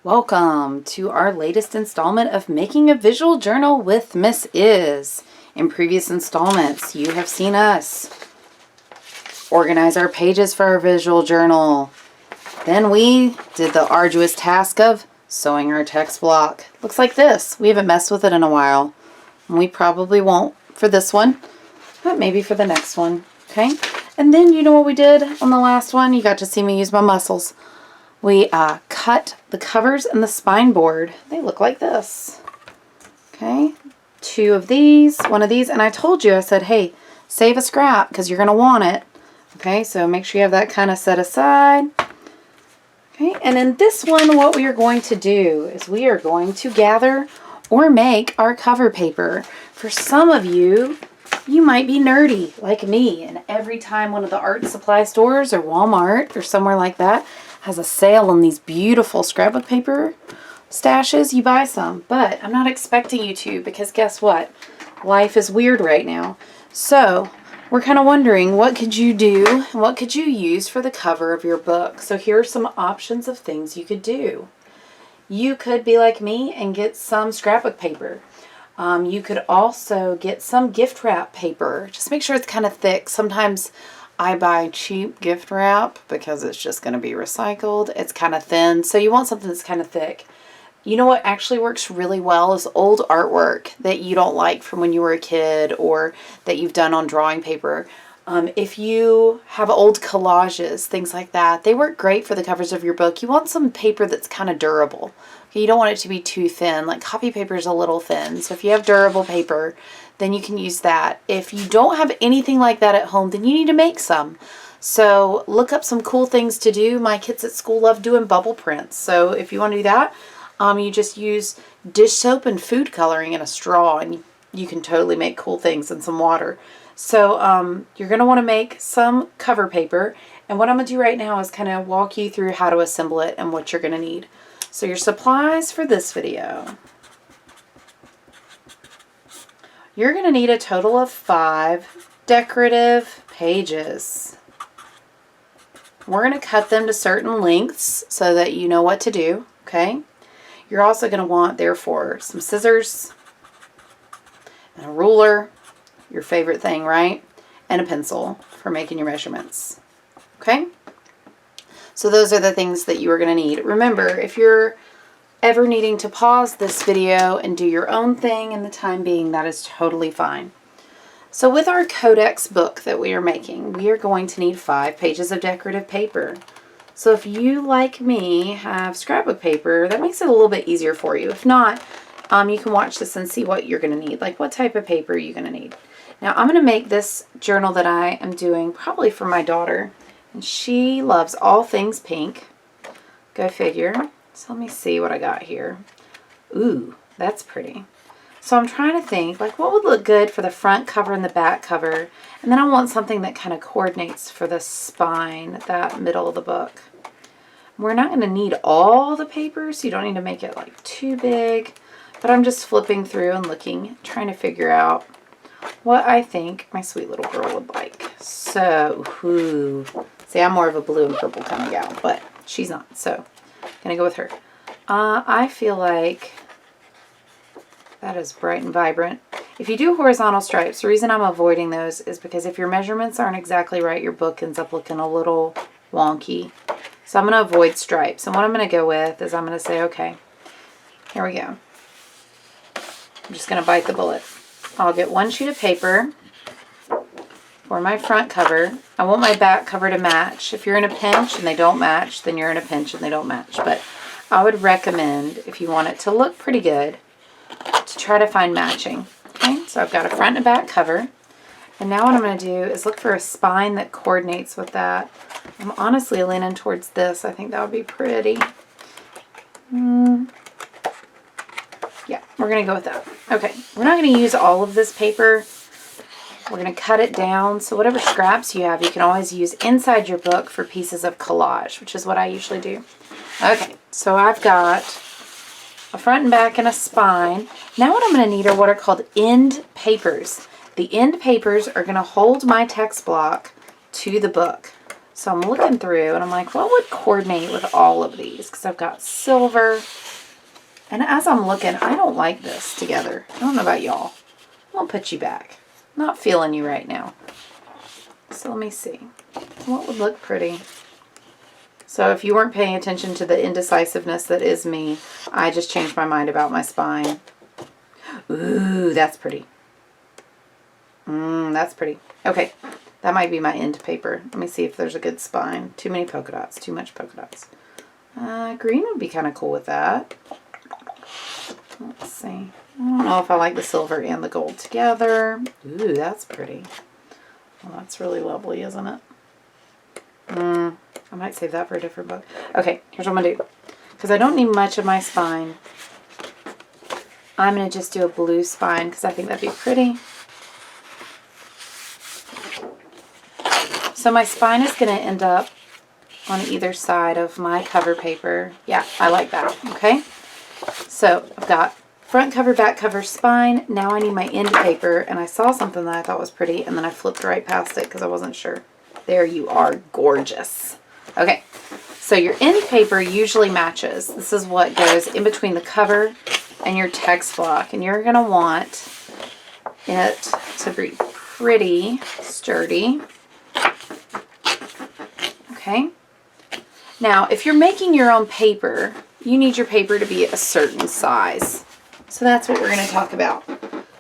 Welcome to our latest installment of Making a Visual Journal with Miss Is. In previous installments, you have seen us organize our pages for our visual journal. Then we did the arduous task of sewing our text block. Looks like this. We haven't messed with it in a while. And we probably won't for this one, but maybe for the next one. Okay? And then you know what we did on the last one? You got to see me use my muscles. We cut the covers and the spine board. They look like this. Okay, 2 of these, 1 of these, and I told you, I said, hey, save a scrap because you're going to want it. Okay, so make sure you have that kind of set aside. Okay, and in this one, what we are going to do is we are going to gather or make our cover paper. For some of you, you might be nerdy like me, and every time one of the art supply stores or Walmart or somewhere like that has a sale on these beautiful scrapbook paper stashes, you buy some. But I'm not expecting you to, because guess what? Life is weird right now. So we're kind of wondering, what could you do and what could you use for the cover of your book? So here are some options of things you could do. You could be like me and get some scrapbook paper. You could also get some gift wrap paper. Just make sure it's kind of thick. Sometimes I buy cheap gift wrap because it's just going to be recycled. It's kind of thin, so you want something that's kind of thick. You know what actually works really well is old artwork that you don't like from when you were a kid or that you've done on drawing paper. If you have old collages, things like that, they work great for the covers of your book. You want some paper that's kind of durable. You don't want it to be too thin. Like copy paper is a little thin. So if you have durable paper, then you can use that. If you don't have anything like that at home, then you need to make some. So look up some cool things to do. My kids at school love doing bubble prints. So if you want to do that, you just use dish soap and food coloring and a straw, and you can totally make cool things and some water. So you're going to want to make some cover paper. And what I'm going to do right now is kind of walk you through how to assemble it and what you're going to need. So your supplies for this video. You're going to need a total of 5 decorative pages. We're going to cut them to certain lengths so that you know what to do, okay? You're also going to want, therefore, some scissors and a ruler, your favorite thing, right? And a pencil for making your measurements, okay? So those are the things that you are going to need. Remember, if you're ever needing to pause this video and do your own thing in the time being, that is totally fine. So with our codex book that we are making, we are going to need 5 pages of decorative paper. So if you, like me, have scrapbook paper, that makes it a little bit easier for you. If not, you can watch this and see what you're going to need. Like what type of paper you're going to need. Now I'm going to make this journal that I am doing probably for my daughter. And she loves all things pink. Go figure. So let me see what I got here. Ooh, that's pretty. So I'm trying to think, like, what would look good for the front cover and the back cover? And then I want something that kind of coordinates for the spine, that middle of the book. We're not going to need all the paper, so you don't need to make it, like, too big. But I'm just flipping through and looking, trying to figure out what I think my sweet little girl would like. So, ooh. See, I'm more of a blue and purple kind of gal, but she's not, so I'm going to go with her. I feel like that is bright and vibrant. If you do horizontal stripes, the reason I'm avoiding those is because if your measurements aren't exactly right, your book ends up looking a little wonky. So I'm going to avoid stripes. And what I'm going to go with is I'm going to say, okay, here we go. I'm just going to bite the bullet. I'll get 1 sheet of paper for my front cover. I want my back cover to match. If you're in a pinch and they don't match, then you're in a pinch and they don't match. But I would recommend, if you want it to look pretty good, to try to find matching. Okay, so I've got a front and back cover. And now what I'm going to do is look for a spine that coordinates with that. I'm honestly leaning towards this. I think that would be pretty. Yeah, we're going to go with that. Okay, we're not going to use all of this paper. We're going to cut it down. So whatever scraps you have, you can always use inside your book for pieces of collage, which is what I usually do. Okay, so I've got a front and back and a spine. Now what I'm going to need are what are called end papers. The end papers are going to hold my text block to the book. So I'm looking through and I'm like, what would coordinate with all of these? Because I've got silver. And as I'm looking, I don't like this together. I don't know about y'all. I'm going to put you back. Not feeling you right now. So let me see. What would look pretty? So if you weren't paying attention to the indecisiveness that is me, I just changed my mind about my spine. Ooh, that's pretty. That's pretty. Okay, that might be my end paper. Let me see if there's a good spine. Too many polka dots. Too much polka dots. Green would be kind of cool with that. Let's see. I don't know if I like the silver and the gold together. Ooh, that's pretty. Well, that's really lovely, isn't it? I might save that for a different book. Okay, here's what I'm going to do. Because I don't need much of my spine, I'm going to just do a blue spine because I think that'd be pretty. So my spine is going to end up on either side of my cover paper. Yeah, I like that. Okay. So I've got front cover, back cover, spine. Now I need my end paper, and I saw something that I thought was pretty, and then I flipped right past it because I wasn't sure. There you are. Gorgeous. Okay. So your end paper usually matches. This is what goes in between the cover and your text block, and you're going to want it to be pretty sturdy. Okay. Now, if you're making your own paper, you need your paper to be a certain size. So that's what we're going to talk about.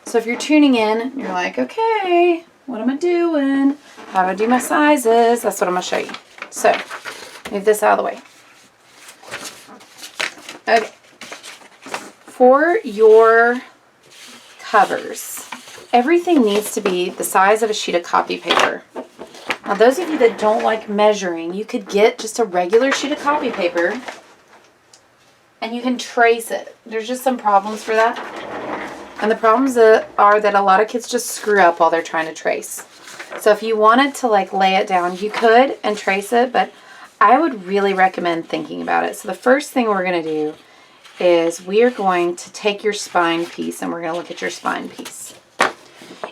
So if you're tuning in, you're like, okay, what am I doing? How do I do my sizes? That's what I'm going to show you. So, move this out of the way. Okay. For your covers, everything needs to be the size of a sheet of copy paper. Now, those of you that don't like measuring, you could get just a regular sheet of copy paper and you can trace it. There's just some problems for that. And the problems are that a lot of kids just screw up while they're trying to trace. So if you wanted to like lay it down, you could and trace it, but I would really recommend thinking about it. So the first thing we're going to do is we are going to take your spine piece and we're going to look at your spine piece.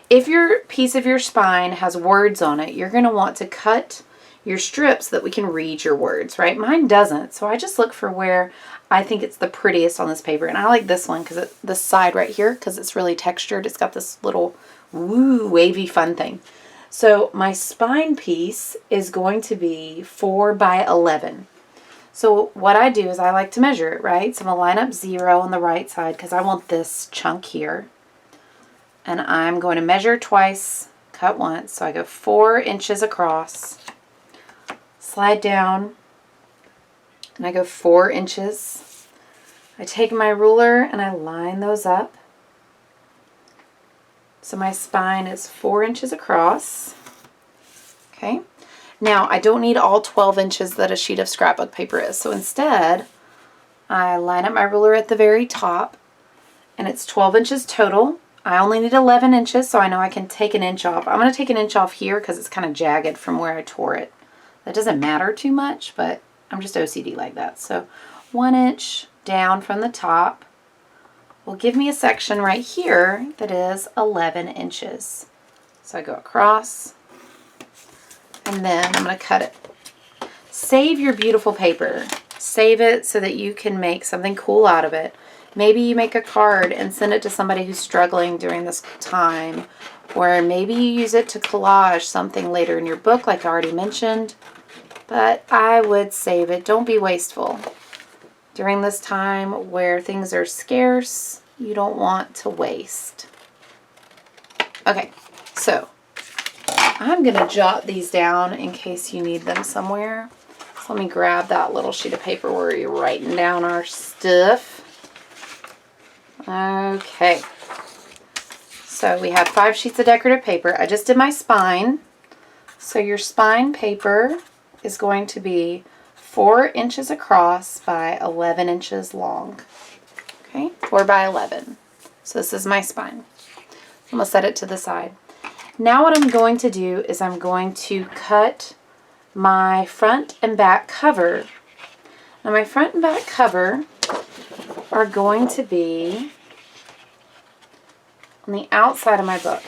If your piece of your spine has words on it, you're going to want to cut your strips so that we can read your words, right? Mine doesn't, so I just look for where I think it's the prettiest on this paper. And I like this one because it's this side right here because it's really textured. It's got this little wavy fun thing. So my spine piece is going to be 4 by 11. So what I do is I like to measure it, right? So I'm going to line up 0 on the right side because I want this chunk here. And I'm going to measure twice, cut once. So I go 4 inches across, slide down, and I go 4 inches. I take my ruler and I line those up. So my spine is 4 inches across. Okay. Now I don't need all 12 inches that a sheet of scrapbook paper is. So instead, I line up my ruler at the very top and it's 12 inches total. I only need 11 inches, so I know I can take an inch off. I'm going to take an inch off here because it's kind of jagged from where I tore it. That doesn't matter too much, but I'm just OCD like that. So 1 inch down from the top will give me a section right here that is 11 inches. So I go across, and then I'm going to cut it. Save your beautiful paper. Save it so that you can make something cool out of it. Maybe you make a card and send it to somebody who's struggling during this time. Or maybe you use it to collage something later in your book, like I already mentioned. But I would save it. Don't be wasteful. During this time where things are scarce, you don't want to waste. Okay, so I'm going to jot these down in case you need them somewhere. So let me grab that little sheet of paper where you're writing down our stuff. Okay, so we have 5 sheets of decorative paper. I just did my spine. So your spine paper is going to be 4 inches across by 11 inches long. Okay, 4 by 11. So this is my spine. I'm going to set it to the side. Now what I'm going to do is I'm going to cut my front and back cover. Now my front and back cover are going to be on the outside of my book.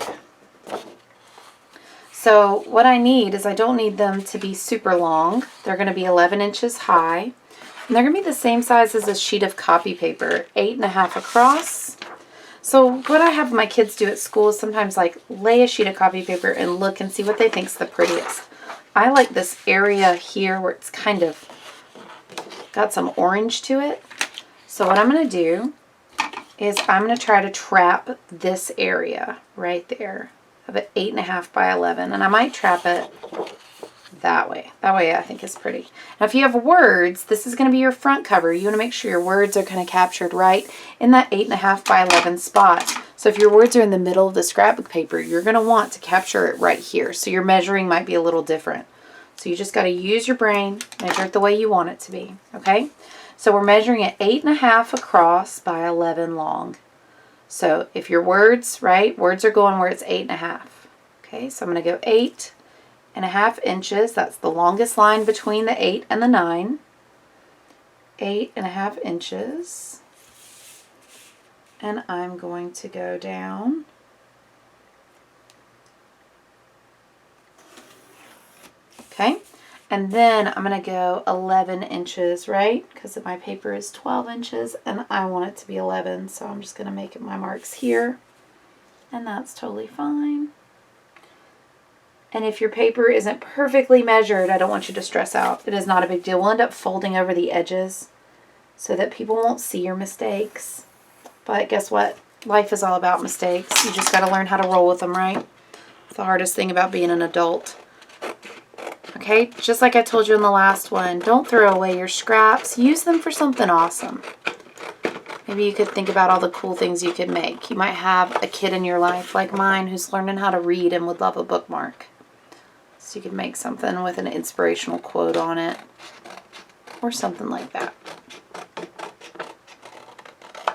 So what I need is I don't need them to be super long. They're going to be 11 inches high. And they're going to be the same size as a sheet of copy paper, 8.5 across. So what I have my kids do at school is sometimes like lay a sheet of copy paper and look and see what they think's the prettiest. I like this area here where it's kind of got some orange to it. So what I'm going to do is I'm going to try to trap this area right there of an 8.5 by 11. And I might trap it that way. That way I think is pretty. Now if you have words, this is going to be your front cover. You want to make sure your words are kind of captured right in that 8.5 by 11 spot. So if your words are in the middle of the scrapbook paper, you're going to want to capture it right here. So your measuring might be a little different. So you just got to use your brain, measure it the way you want it to be. Okay? So we're measuring it 8.5 across by 11 long. So if your words, right, words are going where it's 8.5. Okay, so I'm going to go 8.5 inches. That's the longest line between the 8 and the 9. 8.5 inches. And I'm going to go down. Okay, and then I'm going to go 11 inches, right? Because my paper is 12 inches and I want it to be 11. So I'm just going to make my marks here. And that's totally fine. And if your paper isn't perfectly measured, I don't want you to stress out. It is not a big deal. We'll end up folding over the edges so that people won't see your mistakes. But guess what? Life is all about mistakes. You just got to learn how to roll with them, right? It's the hardest thing about being an adult. Okay, just like I told you in the last one, don't throw away your scraps. Use them for something awesome. Maybe you could think about all the cool things you could make. You might have a kid in your life like mine who's learning how to read and would love a bookmark. So you could make something with an inspirational quote on it or something like that.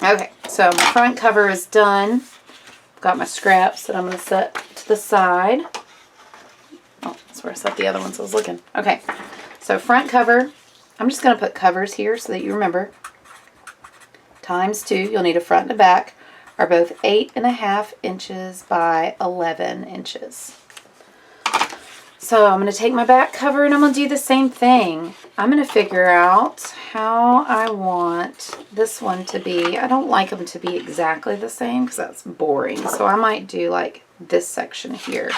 Okay, so my front cover is done. I've got my scraps that I'm going to set to the side. Oh, that's where I set the other ones I was looking. Okay, so front cover. I'm just going to put covers here so that you remember. Times 2, you'll need a front and a back, are both 8.5 inches by 11 inches. So I'm going to take my back cover and I'm going to do the same thing. I'm going to figure out how I want this one to be. I don't like them to be exactly the same because that's boring. So I might do like this section here.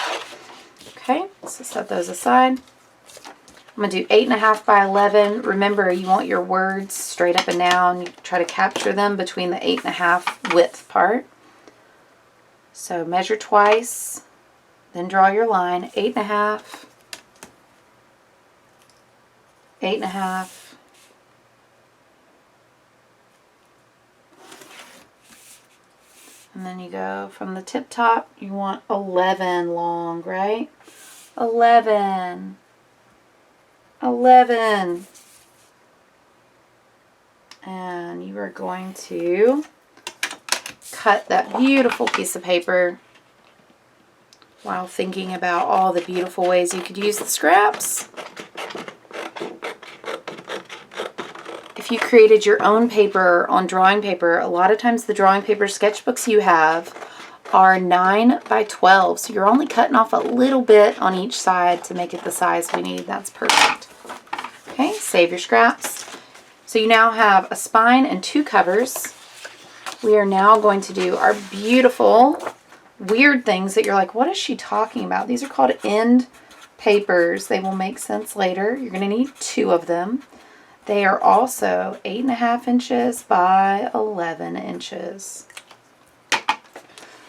Okay, so set those aside. I'm going to do 8.5 by 11. Remember, you want your words straight up and down. You try to capture them between the 8.5 width part. So measure twice. Then draw your line, 8.5, 8.5, and then you go from the tip top, you want 11 long, right? 11, 11, and you are going to cut that beautiful piece of paper while thinking about all the beautiful ways you could use the scraps. If you created your own paper on drawing paper, a lot of times the drawing paper sketchbooks you have are 9 by 12. So you're only cutting off a little bit on each side to make it the size we need. That's perfect. Okay, save your scraps. So you now have a spine and 2 covers. We are now going to do our beautiful weird things that you're like, what is she talking about? These are called end papers. They will make sense later. You're going to need 2 of them. They are also 8.5 inches by 11 inches.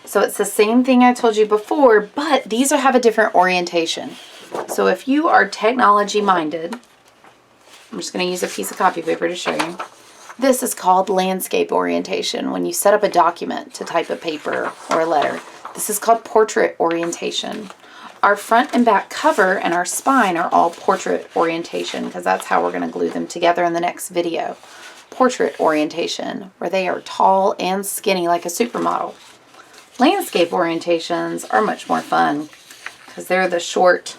So it's the same thing I told you before, but these have a different orientation. So if you are technology minded, I'm just going to use a piece of copy paper to show you. This is called landscape orientation when you set up a document to type a paper or a letter. This is called portrait orientation. Our front and back cover and our spine are all portrait orientation because that's how we're going to glue them together in the next video. Portrait orientation, where they are tall and skinny like a supermodel. Landscape orientations are much more fun because they're the short,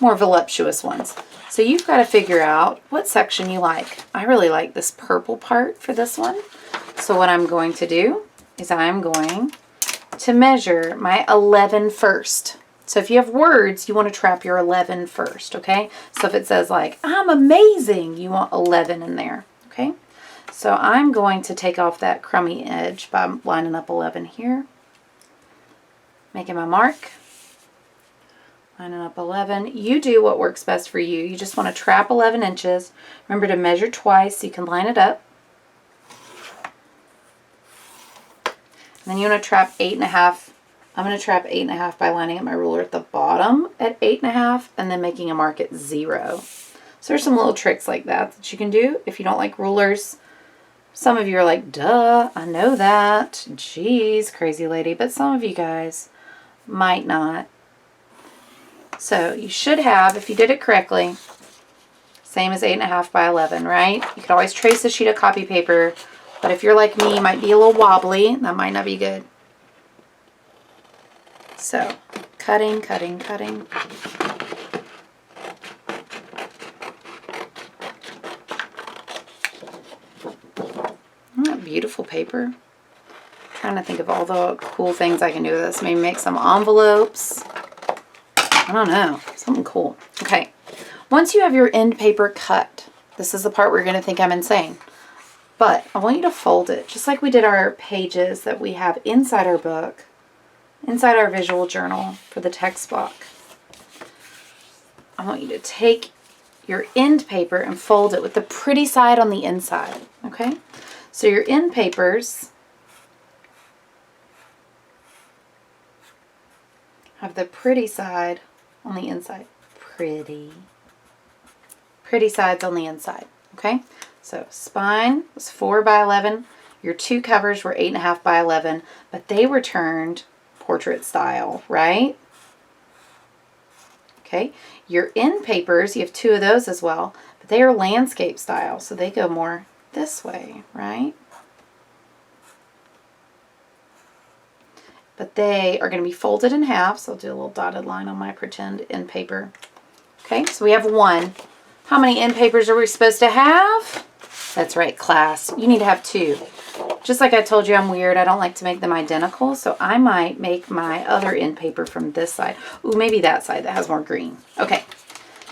more voluptuous ones. So you've got to figure out what section you like. I really like this purple part for this one. So what I'm going to do is I'm going to measure my 11 first. So if you have words, you want to trap your 11 first, okay? So if it says like, I'm amazing, you want 11 in there, okay? So I'm going to take off that crummy edge by lining up 11 here. Making my mark. Lining up 11. You do what works best for you. You just want to trap 11 inches. Remember to measure twice so you can line it up. And then you want to trap 8.5. I'm going to trap 8.5 by lining up my ruler at the bottom at 8.5 and then making a mark at 0. So there's some little tricks like that you can do if you don't like rulers. Some of you are like, duh, I know that. Jeez, crazy lady. But some of you guys might not. So you should have, if you did it correctly, same as 8.5 by 11, right? You could always trace a sheet of copy paper, but if you're like me, you might be a little wobbly. That might not be good. So, cutting, cutting, cutting. Isn't that beautiful paper? I'm trying to think of all the cool things I can do with this. Maybe make some envelopes. I don't know. Something cool. Okay. Once you have your end paper cut, this is the part where you're going to think I'm insane. But I want you to fold it, just like we did our pages that we have inside our book, inside our visual journal for the text block. I want you to take your end paper and fold it with the pretty side on the inside. Okay? So your end papers have the pretty side on the inside. Pretty sides on the inside. Okay? So spine was 4 by 11. Your two covers were 8.5 by 11, but they were turned portrait style, right? Okay. Your end papers, you have two of those as well, but they are landscape style, so they go more this way, right? But they are going to be folded in half, so I'll do a little dotted line on my pretend end paper. Okay, so we have one. How many end papers are we supposed to have? That's right, class. You need to have two. Just like I told you, I'm weird. I don't like to make them identical, so I might make my other end paper from this side. Ooh, maybe that side that has more green. Okay,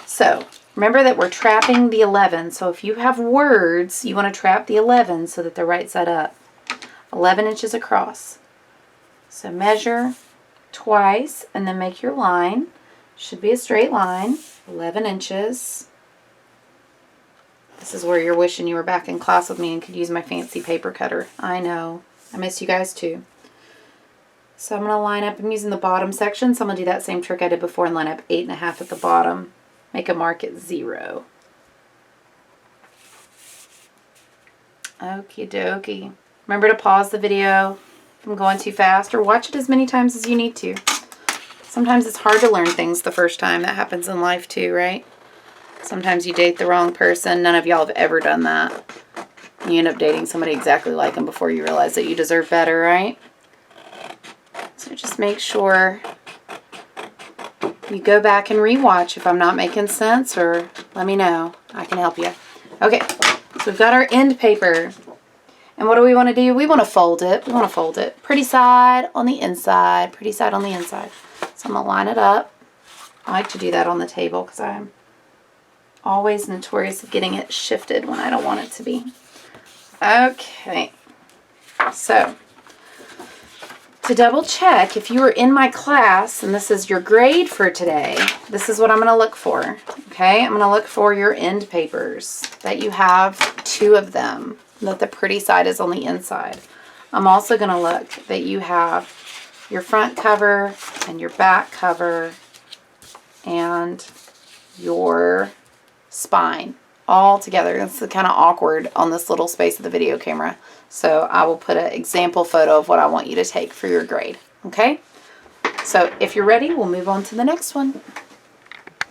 so remember that we're trapping the 11. So if you have words, you want to trap the 11 so that they're right side up. 11 inches across. So measure twice and then make your line. Should be a straight line. 11 inches. This is where you're wishing you were back in class with me and could use my fancy paper cutter. I know. I miss you guys too. So I'm going to line up. I'm using the bottom section, so I'm going to do that same trick I did before and line up 8.5 at the bottom. Make a mark at 0. Okie dokie. Remember to pause the video if I'm going too fast, or watch it as many times as you need to. Sometimes it's hard to learn things the first time. That happens in life too, right? Sometimes you date the wrong person. None of y'all have ever done that. You end up dating somebody exactly like them before you realize that you deserve better, right? So just make sure you go back and rewatch if I'm not making sense, or let me know. I can help you. Okay, so we've got our end paper. And what do we want to do? We want to fold it. We want to fold it. Pretty side on the inside. Pretty side on the inside. So I'm going to line it up. I like to do that on the table because I'm always notorious of getting it shifted when I don't want it to be. Okay. So, to double check, if you were in my class and this is your grade for today, this is what I'm going to look for. Okay? I'm going to look for your end papers, that you have 2 of them, that the pretty side is on the inside. I'm also going to look that you have your front cover and your back cover and your spine all together. It's kind of awkward on this little space of the video camera. So I will put an example photo of what I want you to take for your grade. Okay? So if you're ready, we'll move on to the next one.